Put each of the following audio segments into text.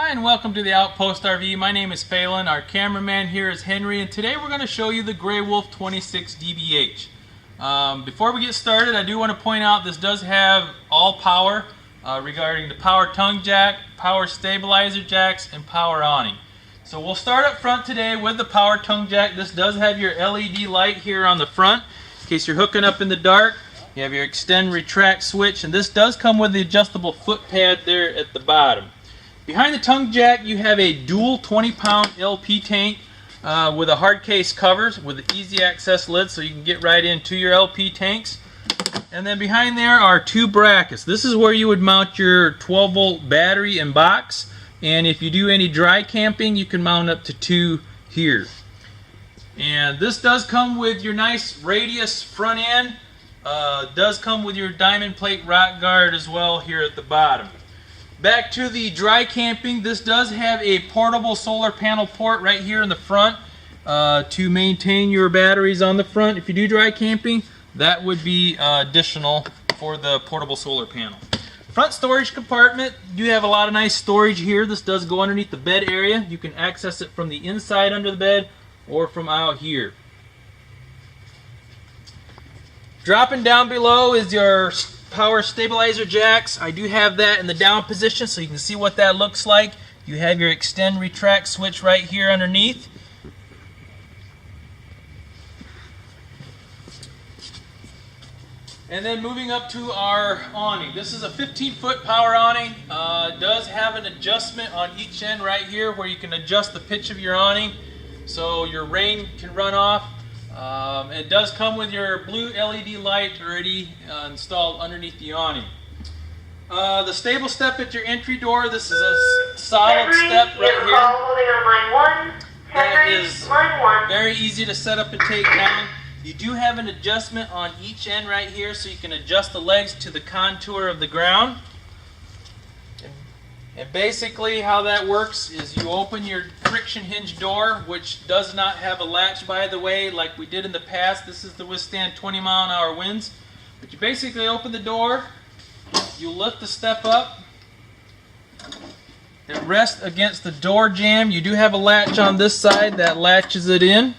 Hi and welcome to the Outpost RV. My name is Phelan. Our cameraman here is Henry, and today we're going to show you the Grey Wolf 26 DBH. Before we get started, I do want to point out this does have all power regarding the power tongue jack, power stabilizer jacks, and power awning. So we'll start up front today with the power tongue jack. This does have your LED light here on the front in case you're hooking up in the dark. You have your extend retract switch, and this does come with the adjustable foot pad there at the bottom. Behind the tongue jack, you have a dual 20-pound LP tank with a hard case covers with easy access lid so you can get right into your LP tanks. And then behind there are two brackets. This is where you would mount your 12-volt battery and box. And if you do any dry camping, you can mount up to two here. And this does come with your nice radius front end. Does come with your diamond plate rock guard as well here at the bottom. Back to the dry camping, this does have a portable solar panel port right here in the front to maintain your batteries on the front. If you do dry camping, that would be additional for the portable solar panel. Front storage compartment, you have a lot of nice storage here. This does go underneath the bed area. You can access it from the inside under the bed or from out here. Dropping down below is your power stabilizer jacks. I do have that in the down position so you can see what that looks like. You have your extend retract switch right here underneath. And then moving up to our awning. This is a 15-foot power awning. It does have an adjustment on each end right here where you can adjust the pitch of your awning so your rain can run off. It does come with your blue LED light already installed underneath the awning. The stable step at your entry door, this is a solid step right here. That is very easy to set up and take down. You do have an adjustment on each end right here so you can adjust the legs to the contour of the ground. And basically how that works is you open your friction hinge door, which does not have a latch, by the way, like we did in the past. This is to withstand 20-mile-an-hour winds. But you basically open the door, you lift the step up, it rests against the door jamb. You do have a latch on this side that latches it in.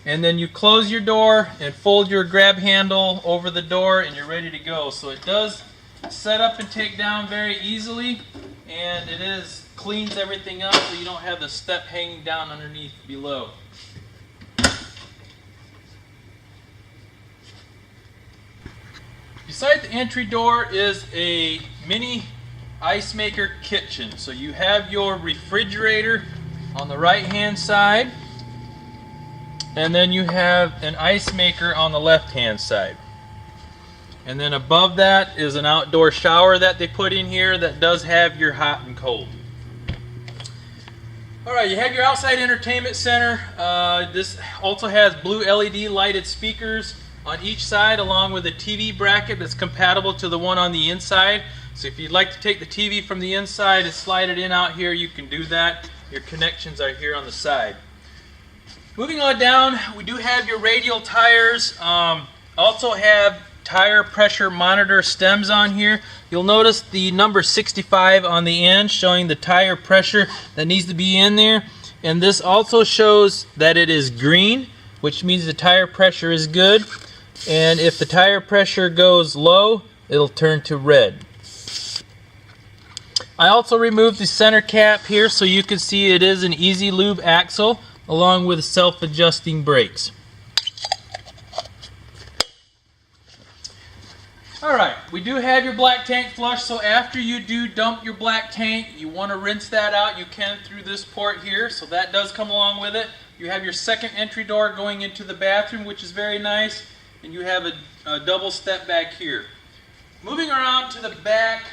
And then you close your door and fold your grab handle over the door and you're ready to go. So it does set up and take down very easily, and it cleans everything up so you don't have the step hanging down underneath below. Beside the entry door is a mini Icemaker Kitchen. So you have your refrigerator on the right hand side, and then you have an ice maker on the left hand side. And then above that is an outdoor shower that they put in here that does have your hot and cold. Alright, you have your outside entertainment center. This also has blue LED lighted speakers on each side along with a TV bracket that's compatible to the one on the inside. So if you'd like to take the TV from the inside and slide it in out here, you can do that. Your connections are here on the side. Moving on down, we do have your radial tires. Also have tire pressure monitor stems on here. You'll notice the number 65 on the end showing the tire pressure that needs to be in there. And this also shows that it is green, which means the tire pressure is good. And if the tire pressure goes low, it'll turn to red. I also removed the center cap here so you can see it is an easy lube axle along with self-adjusting brakes. Alright, we do have your black tank flush, so after you do dump your black tank, you want to rinse that out. You can through this port here, so that does come along with it. You have your second entry door going into the bathroom, which is very nice, and you have a double step back here. Moving around to the back,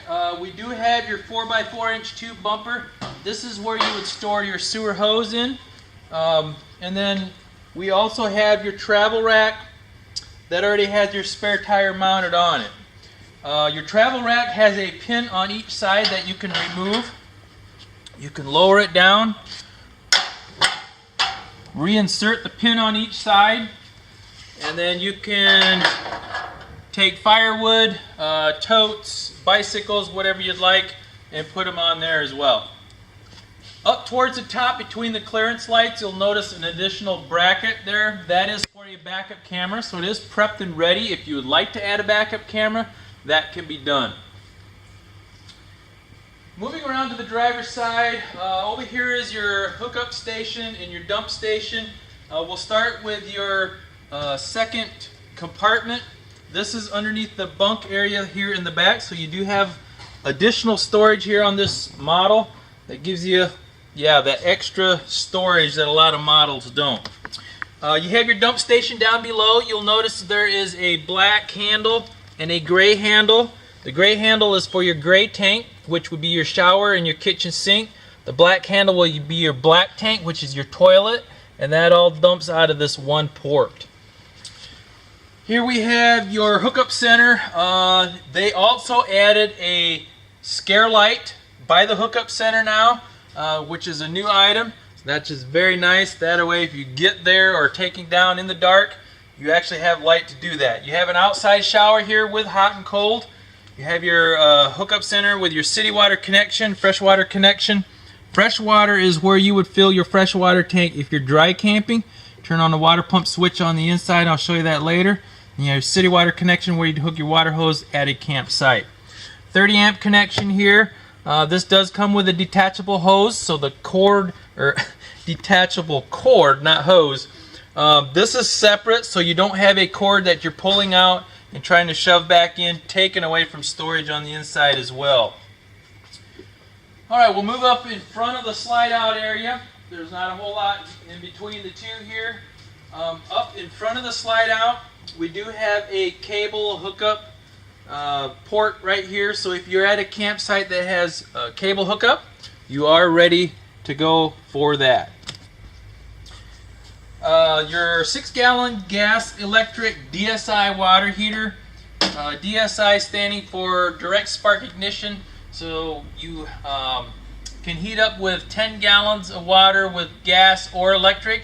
we do have your 4x4 inch tube bumper. This is where you would store your sewer hose in. And then we also have your travel rack that already has your spare tire mounted on it. Your travel rack has a pin on each side that you can remove. You can lower it down, reinsert the pin on each side, and then you can take firewood, totes, bicycles, whatever you'd like, and put them on there as well. Up towards the top between the clearance lights, you'll notice an additional bracket there. That is for a backup camera, so it is prepped and ready. If you would like to add a backup camera, that can be done. Moving around to the driver's side, over here is your hookup station and your dump station. We'll start with your second compartment. This is underneath the bunk area here in the back, so you do have additional storage here on this model that gives you that extra storage that a lot of models don't. You have your dump station down below. You'll notice there is a black handle and a gray handle. The gray handle is for your gray tank, which would be your shower and your kitchen sink. The black handle will be your black tank, which is your toilet, and that all dumps out of this one port. Here we have your hookup center. They also added a scare light by the hookup center now, which is a new item. So that's just very nice. That way, if you get there or taking down in the dark, you actually have light to do that. You have an outside shower here with hot and cold. You have your hookup center with your city water connection, freshwater connection. Freshwater is where you would fill your freshwater tank if you're dry camping. Turn on the water pump switch on the inside. I'll show you that later. And you have city water connection where you hook your water hose at a campsite. 30 amp connection here. This does come with a detachable hose, so the cord, or detachable cord, not hose. This is separate, so you don't have a cord that you're pulling out and trying to shove back in, taken away from storage on the inside as well. Alright, we'll move up in front of the slide out area. There's not a whole lot in between the two here. Up in front of the slide out, we do have a cable hookup port right here. So if you're at a campsite that has a cable hookup, you are ready to go for that. Your 6-gallon gas electric Dsi water heater. Dsi standing for direct spark ignition. So you can heat up with 10 gallons of water with gas or electric,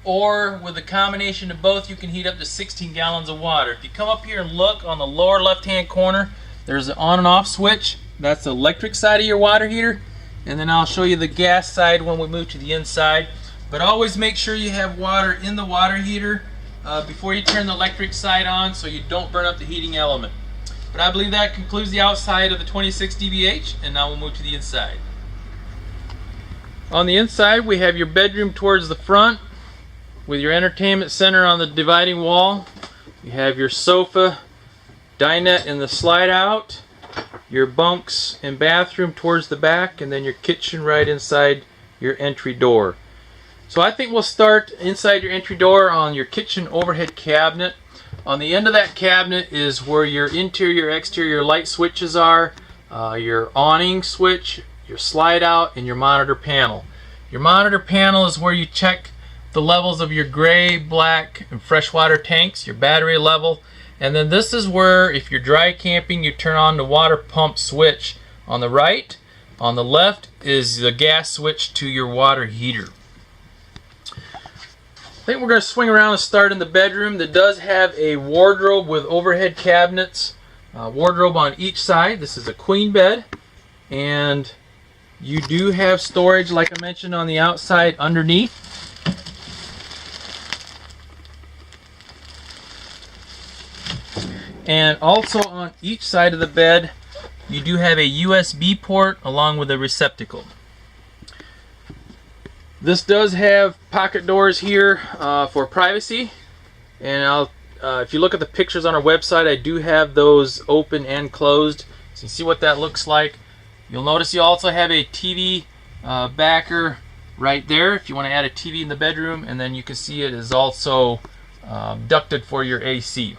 or with a combination of both, you can heat up to 16 gallons of water. If you come up here and look on the lower left-hand corner, there's an on and off switch. That's the electric side of your water heater. And then I'll show you the gas side when we move to the inside. But always make sure you have water in the water heater before you turn the electric side on, so you don't burn up the heating element. But I believe that concludes the outside of the 26 dBH, and now we'll move to the inside. On the inside, we have your bedroom towards the front with your entertainment center on the dividing wall. You have your sofa, dinette in the slide out, your bunks and bathroom towards the back, and then your kitchen right inside your entry door. So I think we'll start inside your entry door on your kitchen overhead cabinet. On the end of that cabinet is where your interior, exterior light switches are, your awning switch, your slide out, and your monitor panel. Your monitor panel is where you check the levels of your gray, black, and freshwater tanks, your battery level. And then this is where, if you're dry camping, you turn on the water pump switch on the right. On the left is the gas switch to your water heater. I think we're going to swing around and start in the bedroom. That does have a wardrobe with overhead cabinets, wardrobe on each side. This is a queen bed, and you do have storage, like I mentioned, on the outside underneath. And also on each side of the bed, you do have a USB port along with a receptacle. This does have pocket doors here for privacy, and if you look at the pictures on our website, I do have those open and closed, so you see what that looks like. You'll notice you also have a TV backer right there if you want to add a TV in the bedroom, and then you can see it is also ducted for your AC.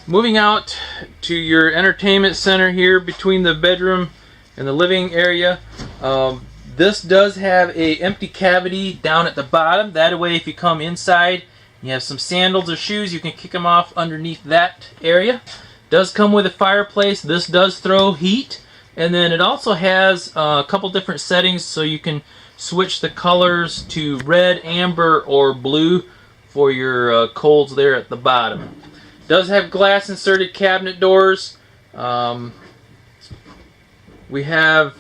Moving out to your entertainment center here between the bedroom and the living area. This does have an empty cavity down at the bottom. That way, if you come inside, you have some sandals or shoes, you can kick them off underneath that area. Does come with a fireplace. This does throw heat. And then it also has a couple different settings, so you can switch the colors to red, amber, or blue for your colds there at the bottom. Does have glass inserted cabinet doors. We have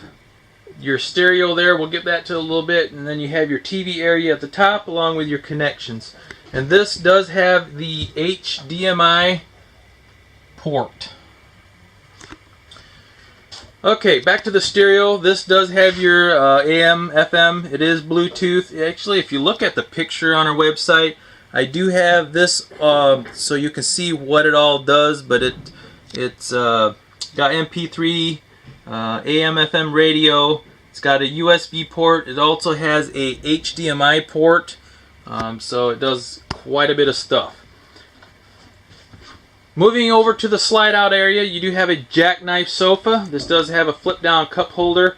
your stereo there. We'll get that to a little bit. And then you have your TV area at the top along with your connections. And this does have the HDMI port. Okay, back to the stereo. This does have your AM, FM. It is Bluetooth. Actually, if you look at the picture on our website, I do have this so you can see what it all does, but it's got MP3, AM, FM radio. It's got a USB port. It also has a HDMI port, so it does quite a bit of stuff. Moving over to the slide out area, you do have a jackknife sofa. This does have a flip down cup holder.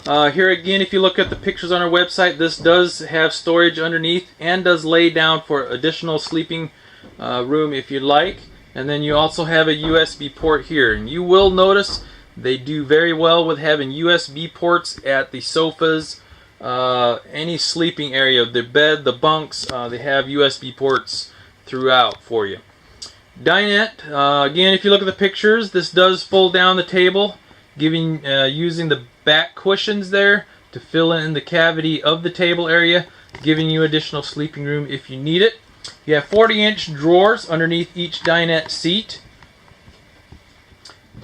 Here again, if you look at the pictures on our website, this does have storage underneath and does lay down for additional sleeping room if you'd like. And then you also have a USB port here. And you will notice they do very well with having USB ports at the sofas, any sleeping area, the bed, the bunks, they have USB ports throughout for you. Dinette, again, if you look at the pictures, this does fold down the table, giving using the back cushions there to fill in the cavity of the table area, giving you additional sleeping room if you need it. You have 40-inch drawers underneath each dinette seat.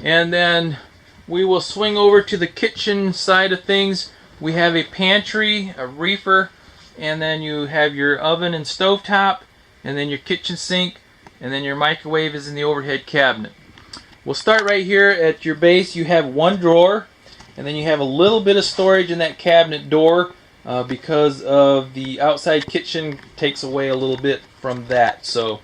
And then we will swing over to the kitchen side of things. We have a pantry, a reefer, and then you have your oven and stovetop, and then your kitchen sink, and then your microwave is in the overhead cabinet. We'll start right here at your base. You have one drawer, and then you have a little bit of storage in that cabinet door because of the outside kitchen takes away a little bit from that. So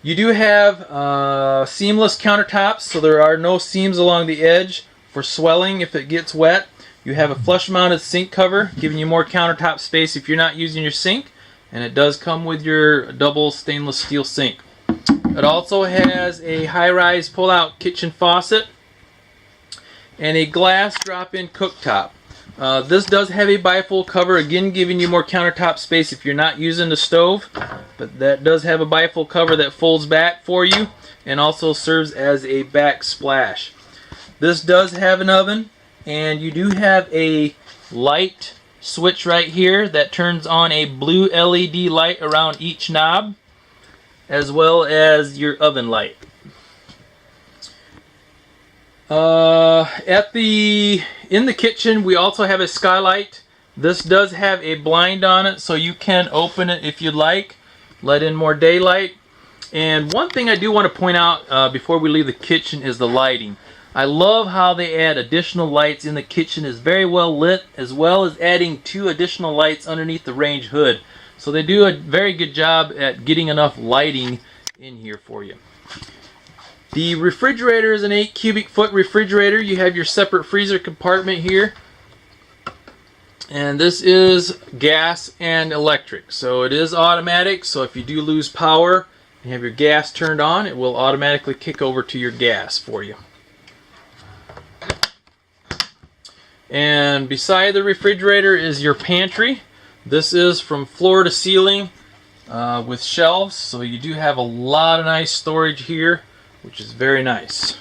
you do have seamless countertops, so there are no seams along the edge for swelling if it gets wet. You have a flush mounted sink cover, giving you more countertop space if you're not using your sink. And it does come with your double stainless steel sink. It also has a high-rise pull-out kitchen faucet and a glass drop-in cooktop. This does have a bifold cover, again giving you more countertop space if you're not using the stove. But that does have a bifold cover that folds back for you and also serves as a backsplash. This does have an oven, and you do have a light switch right here that turns on a blue LED light around each knob, as well as your oven light. In the kitchen, we also have a skylight. This does have a blind on it, so you can open it if you'd like, let in more daylight. And one thing I do want to point out before we leave the kitchen is the lighting. I love how they add additional lights in the kitchen. It's very well lit, as well as adding 2 additional lights underneath the range hood. So they do a very good job at getting enough lighting in here for you. The refrigerator is an 8 cubic foot refrigerator. You have your separate freezer compartment here. And this is gas and electric. So it is automatic, so if you do lose power and you have your gas turned on, it will automatically kick over to your gas for you. And beside the refrigerator is your pantry. This is from floor to ceiling with shelves, so you do have a lot of nice storage here, which is very nice.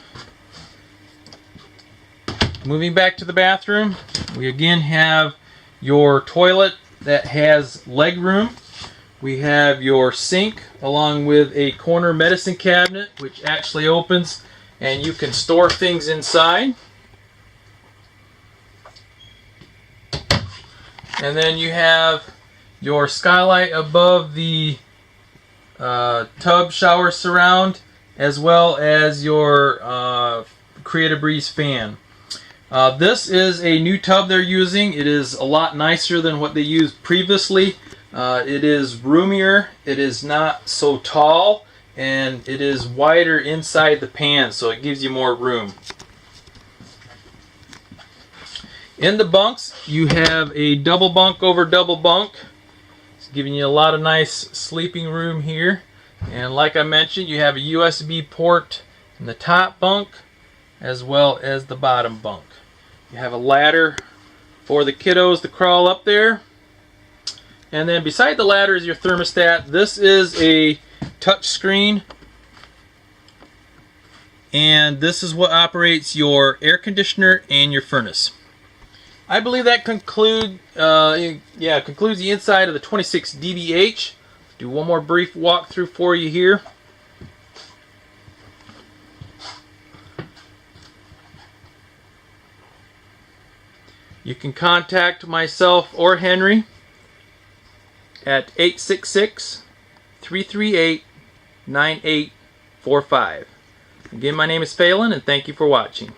Moving back to the bathroom, we again have your toilet that has leg room. We have your sink along with a corner medicine cabinet which actually opens and you can store things inside. And then you have your skylight above the tub shower surround, as well as your Create a Breeze fan. This is a new tub they're using. It is a lot nicer than what they used previously. It is roomier, it is not so tall, and it is wider inside the pan, so it gives you more room. In the bunks, you have a double bunk over double bunk. It's giving you a lot of nice sleeping room here. And like I mentioned, you have a USB port in the top bunk as well as the bottom bunk. You have a ladder for the kiddos to crawl up there. And then beside the ladder is your thermostat. This is a touch screen. And this is what operates your air conditioner and your furnace. I believe that concludes the inside of the 26 DBH. Do one more brief walkthrough for you here. You can contact myself or Henry at 866-338-9845. Again, my name is Phelan, and thank you for watching.